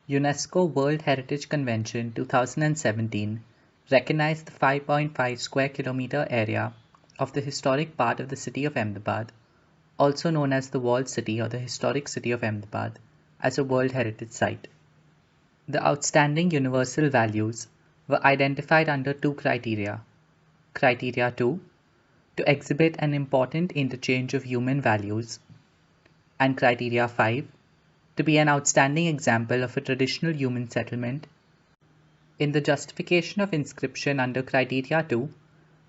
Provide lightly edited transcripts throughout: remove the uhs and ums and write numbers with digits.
UNESCO World Heritage Convention 2017 recognized the 5.5 square kilometer area of the historic part of the city of Ahmedabad, also known as the Walled City or the Historic City of Ahmedabad, as a World Heritage Site. The outstanding universal values were identified under two criteria. Criteria 2, to exhibit an important interchange of human values, and criteria 5, to be an outstanding example of a traditional human settlement. In the justification of inscription under criteria 2,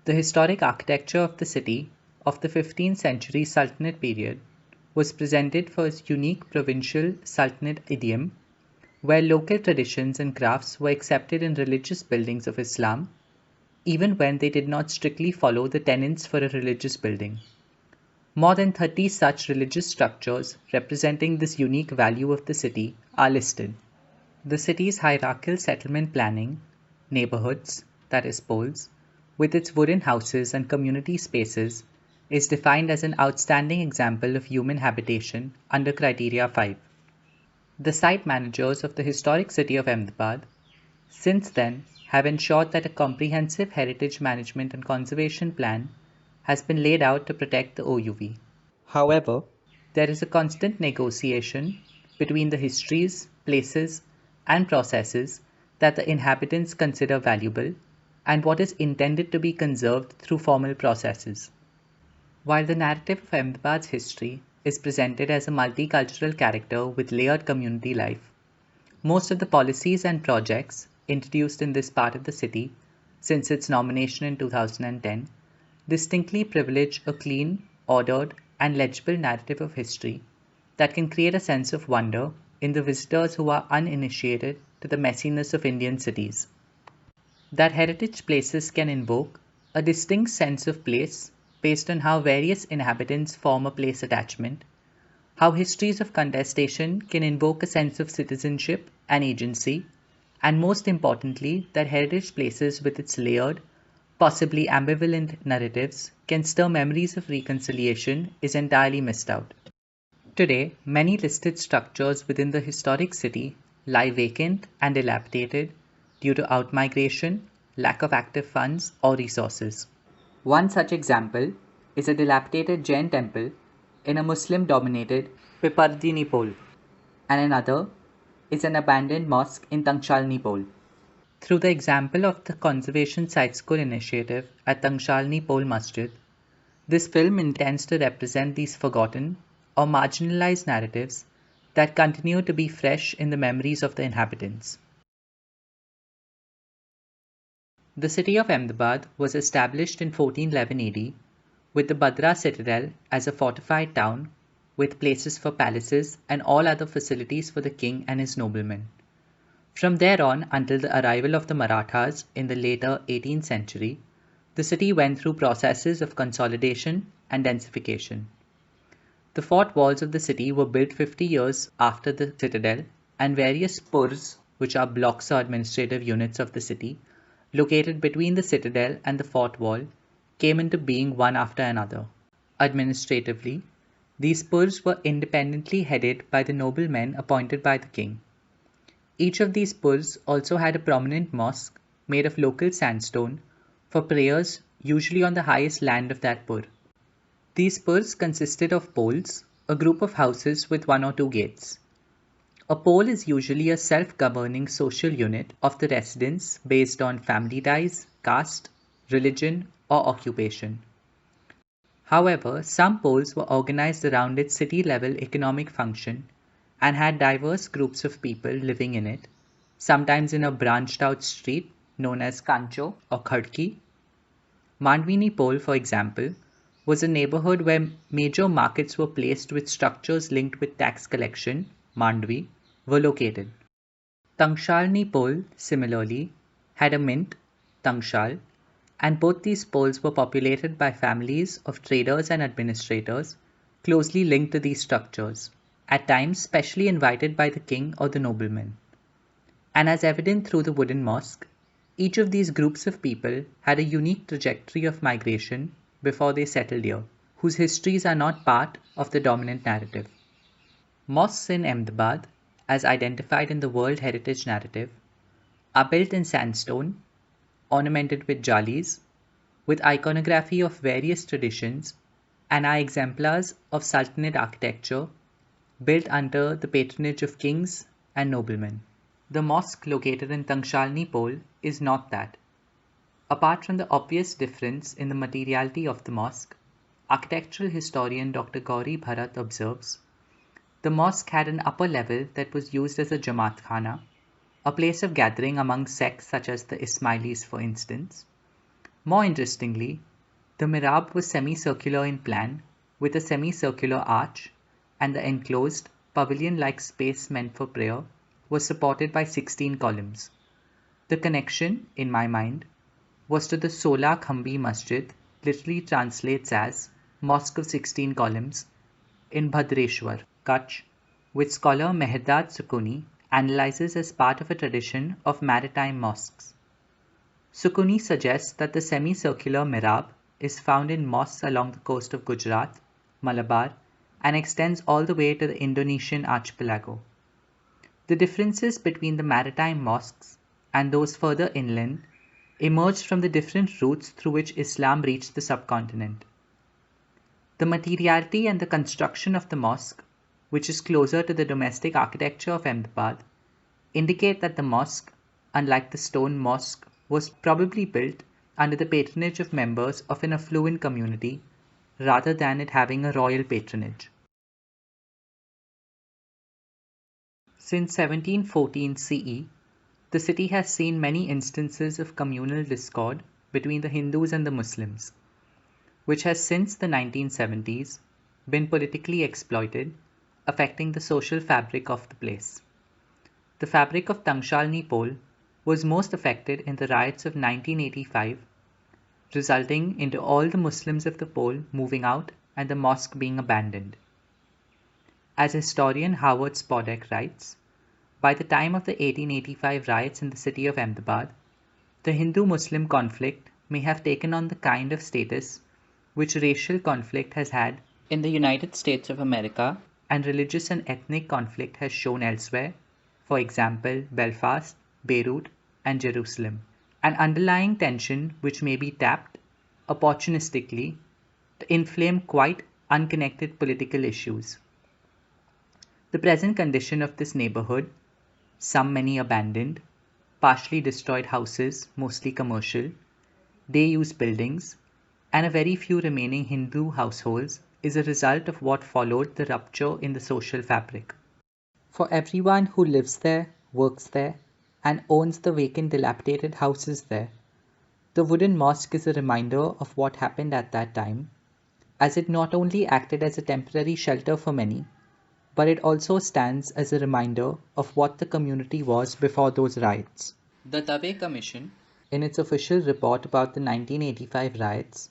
the historic architecture of the city of the 15th century Sultanate period was presented for its unique provincial Sultanate idiom, where local traditions and crafts were accepted in religious buildings of Islam, even when they did not strictly follow the tenets for a religious building. More than 30 such religious structures representing this unique value of the city are listed. The city's hierarchical settlement planning, neighborhoods, that is poles, with its wooden houses and community spaces, is defined as an outstanding example of human habitation under criteria 5. The site managers of the historic city of Ahmedabad since then have ensured that a comprehensive heritage management and conservation plan has been laid out to protect the OUV. However, there is a constant negotiation between the histories, places, and processes that the inhabitants consider valuable and what is intended to be conserved through formal processes. While the narrative of Ahmedabad's history is presented as a multicultural character with layered community life, most of the policies and projects introduced in this part of the city since its nomination in 2010 distinctly privilege a clean, ordered, and legible narrative of history that can create a sense of wonder in the visitors who are uninitiated to the messiness of Indian cities. That heritage places can invoke a distinct sense of place based on how various inhabitants form a place attachment, how histories of contestation can invoke a sense of citizenship and agency, and most importantly, that heritage places with its layered, possibly ambivalent narratives can stir memories of reconciliation is entirely missed out. Today, many listed structures within the historic city lie vacant and dilapidated due to outmigration, lack of active funds, or resources. One such example is a dilapidated Jain temple in a Muslim dominated Pipardini Pole, and another is an abandoned mosque in Tangshalni Pole. Through the example of the Conservation Site School initiative at Tangshalni Pole Masjid, this film intends to represent these forgotten or marginalized narratives that continue to be fresh in the memories of the inhabitants. The city of Ahmedabad was established in 1411 AD with the Badra citadel as a fortified town with places for palaces and all other facilities for the king and his noblemen. From there on until the arrival of the Marathas in the later 18th century, the city went through processes of consolidation and densification. The fort walls of the city were built 50 years after the citadel, and various purs, which are blocks or administrative units of the city, located between the citadel and the fort wall, came into being one after another. Administratively, these purs were independently headed by the noblemen appointed by the king. Each of these purs also had a prominent mosque made of local sandstone for prayers, usually on the highest land of that pur. These purs consisted of poles, a group of houses with one or two gates. A pole is usually a self-governing social unit of the residents based on family ties, caste, religion, or occupation. However, some poles were organized around its city-level economic function and had diverse groups of people living in it, sometimes in a branched-out street known as Kancho or Khadki. Mandvini Pole, for example, was a neighborhood where major markets were placed with structures linked with tax collection, Mandvi, were located. Tangshalni Pole, similarly, had a mint, Tangshal, and both these poles were populated by families of traders and administrators closely linked to these structures, at times specially invited by the king or the nobleman. And as evident through the wooden mosque, each of these groups of people had a unique trajectory of migration before they settled here, whose histories are not part of the dominant narrative. Mosques in Ahmedabad, as identified in the World Heritage Narrative, are built in sandstone, ornamented with jalis, with iconography of various traditions, and are exemplars of Sultanate architecture built under the patronage of kings and noblemen. The mosque located in Tangshalni Pole is not that. Apart from the obvious difference in the materiality of the mosque, architectural historian Dr. Gauri Bharat observes, the mosque had an upper level that was used as a Jamaat Khana, a place of gathering among sects such as the Ismailis for instance. More interestingly, the mihrab was semicircular in plan, with a semicircular arch, and the enclosed, pavilion-like space meant for prayer was supported by 16 columns. The connection, in my mind, was to the Sola Khambi Masjid, literally translates as Mosque of 16 Columns, in Bhadreshwar, Kutch, which scholar Mehrdad Sukuni analyzes as part of a tradition of maritime mosques. Sukuni suggests that the semicircular mihrab is found in mosques along the coast of Gujarat, Malabar, and extends all the way to the Indonesian archipelago. The differences between the maritime mosques and those further inland emerged from the different routes through which Islam reached the subcontinent. The materiality and the construction of the mosque, which is closer to the domestic architecture of Ahmedabad, indicate that the mosque, unlike the stone mosque, was probably built under the patronage of members of an affluent community rather than it having a royal patronage. Since 1714 CE, the city has seen many instances of communal discord between the Hindus and the Muslims, which has since the 1970s been politically exploited, affecting the social fabric of the place. The fabric of Tangshalni Pole was most affected in the riots of 1985, resulting into all the Muslims of the pole moving out and the mosque being abandoned. As historian Howard Spodek writes, by the time of the 1885 riots in the city of Ahmedabad, the Hindu-Muslim conflict may have taken on the kind of status which racial conflict has had in the United States of America and religious and ethnic conflict has shown elsewhere, for example, Belfast, Beirut, and Jerusalem, an underlying tension which may be tapped opportunistically to inflame quite unconnected political issues. The present condition of this neighborhood, some many abandoned, partially destroyed houses, mostly commercial, day-use buildings, and a very few remaining Hindu households is a result of what followed the rupture in the social fabric. For everyone who lives there, works there, and owns the vacant dilapidated houses there, the wooden mosque is a reminder of what happened at that time, as it not only acted as a temporary shelter for many, but it also stands as a reminder of what the community was before those riots. The Dave Commission, in its official report about the 1985 riots,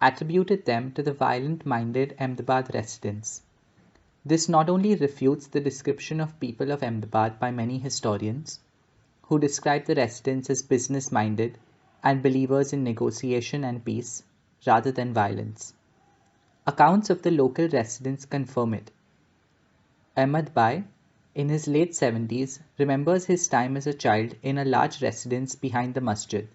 attributed them to the violent-minded Ahmedabad residents. This not only refutes the description of people of Ahmedabad by many historians, who describe the residents as business-minded and believers in negotiation and peace rather than violence. Accounts of the local residents confirm it. Ahmad Bai, in his late 70s, remembers his time as a child in a large residence behind the masjid.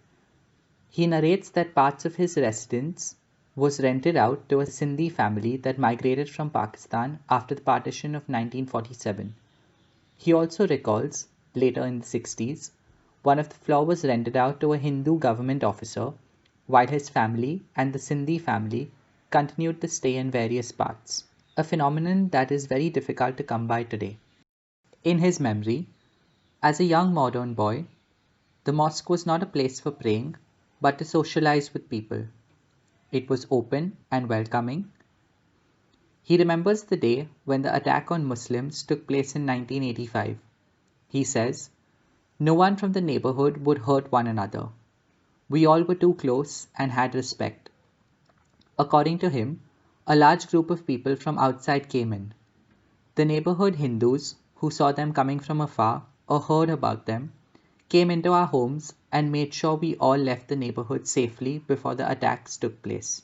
He narrates that parts of his residence was rented out to a Sindhi family that migrated from Pakistan after the partition of 1947. He also recalls, later in the 60s, one of the floors was rented out to a Hindu government officer, while his family and the Sindhi family continued to stay in various parts, a phenomenon that is very difficult to come by today. In his memory, as a young modern boy, the mosque was not a place for praying, but to socialize with people. It was open and welcoming. He remembers the day when the attack on Muslims took place in 1985. He says, "No one from the neighborhood would hurt one another. We all were too close and had respect." According to him, a large group of people from outside came in. The neighborhood Hindus, who saw them coming from afar or heard about them, came into our homes and made sure we all left the neighborhood safely before the attacks took place.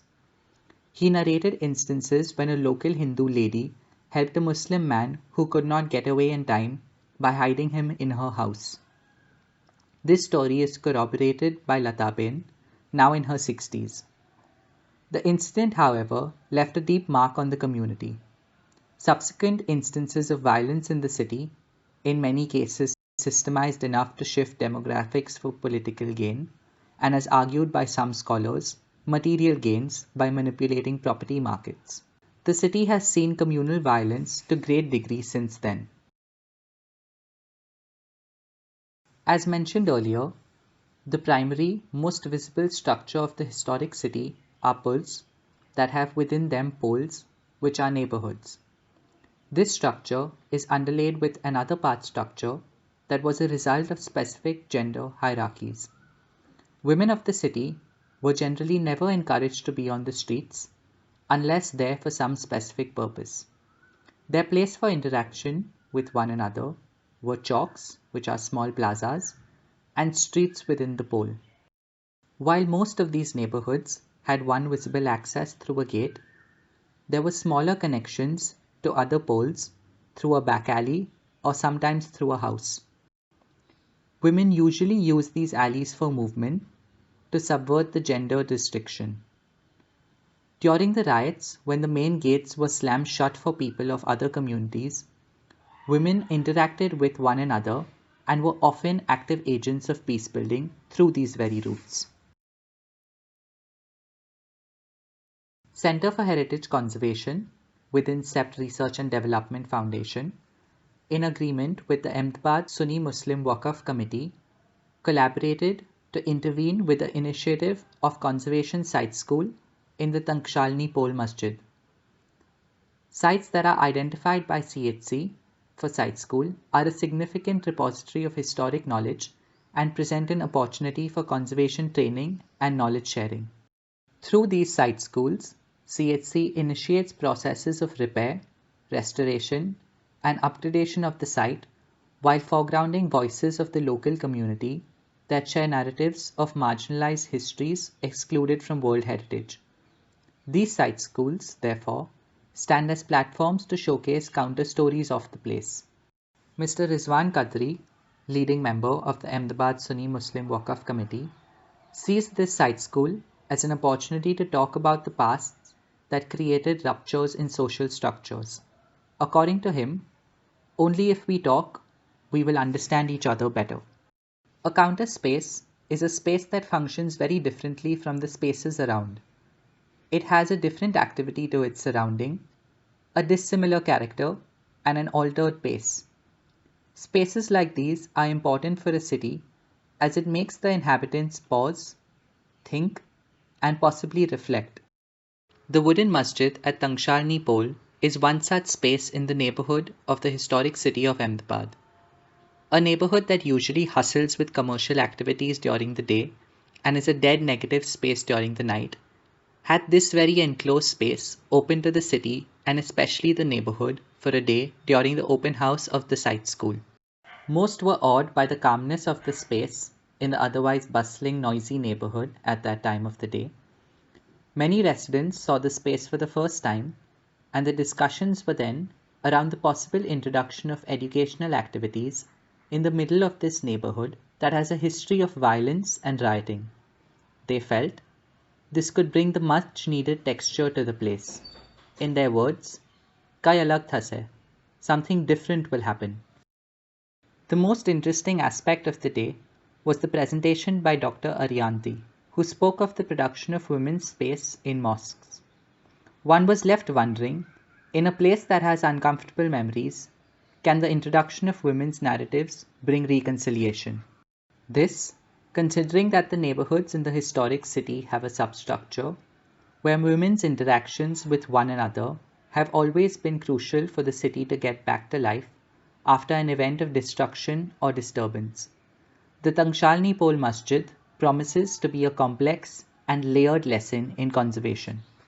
He narrated instances when a local Hindu lady helped a Muslim man who could not get away in time by hiding him in her house. This story is corroborated by Lataben, now in her 60s. The incident, however, left a deep mark on the community. Subsequent instances of violence in the city, in many cases systemized enough to shift demographics for political gain, and as argued by some scholars, material gains by manipulating property markets. The city has seen communal violence to great degree since then. As mentioned earlier, the primary, most visible structure of the historic city are pulls that have within them poles, which are neighborhoods. This structure is underlaid with another part structure that was a result of specific gender hierarchies. Women of the city were generally never encouraged to be on the streets unless there for some specific purpose. Their place for interaction with one another were chowks, which are small plazas, and streets within the pole. While most of these neighborhoods had one visible access through a gate, there were smaller connections to other poles through a back alley or sometimes through a house. Women usually use these alleys for movement to subvert the gender distinction. During the riots, when the main gates were slammed shut for people of other communities, women interacted with one another and were often active agents of peace building through these very routes. Center for Heritage Conservation within CEPT Research and Development Foundation, in agreement with the Ahmedabad Sunni Muslim Waqf Committee, collaborated to intervene with the initiative of Conservation Site School in the Tankshalni Pole Masjid. Sites that are identified by CHC for Site School are a significant repository of historic knowledge and present an opportunity for conservation training and knowledge sharing. Through these site schools, CHC initiates processes of repair, restoration, and upgradation of the site while foregrounding voices of the local community that share narratives of marginalized histories excluded from World Heritage. These site schools, therefore, stand as platforms to showcase counter stories of the place. Mr. Rizwan Qadri, leading member of the Ahmedabad Sunni Muslim Waqf Committee, sees this site school as an opportunity to talk about the past that created ruptures in social structures. According to him, only if we talk, we will understand each other better. A counter space is a space that functions very differently from the spaces around. It has a different activity to its surrounding, a dissimilar character, and an altered pace. Spaces like these are important for a city as it makes the inhabitants pause, think, and possibly reflect. The wooden masjid at Tankshalni Pole is one such space in the neighborhood of the historic city of Ahmedabad. A neighborhood that usually hustles with commercial activities during the day and is a dead negative space during the night, had this very enclosed space open to the city and especially the neighborhood for a day during the open house of the site school. Most were awed by the calmness of the space in the otherwise bustling, noisy neighborhood at that time of the day. Many residents saw the space for the first time, and the discussions were then around the possible introduction of educational activities in the middle of this neighborhood that has a history of violence and rioting. They felt this could bring the much needed texture to the place. In their words, "Kai alag thase," something different will happen. The most interesting aspect of the day was the presentation by Dr. Arianti, who spoke of the production of women's space in mosques. One was left wondering, in a place that has uncomfortable memories, can the introduction of women's narratives bring reconciliation? This, considering that the neighborhoods in the historic city have a substructure where women's interactions with one another have always been crucial for the city to get back to life after an event of destruction or disturbance. The Tankshalni Pole Masjid promises to be a complex and layered lesson in conservation.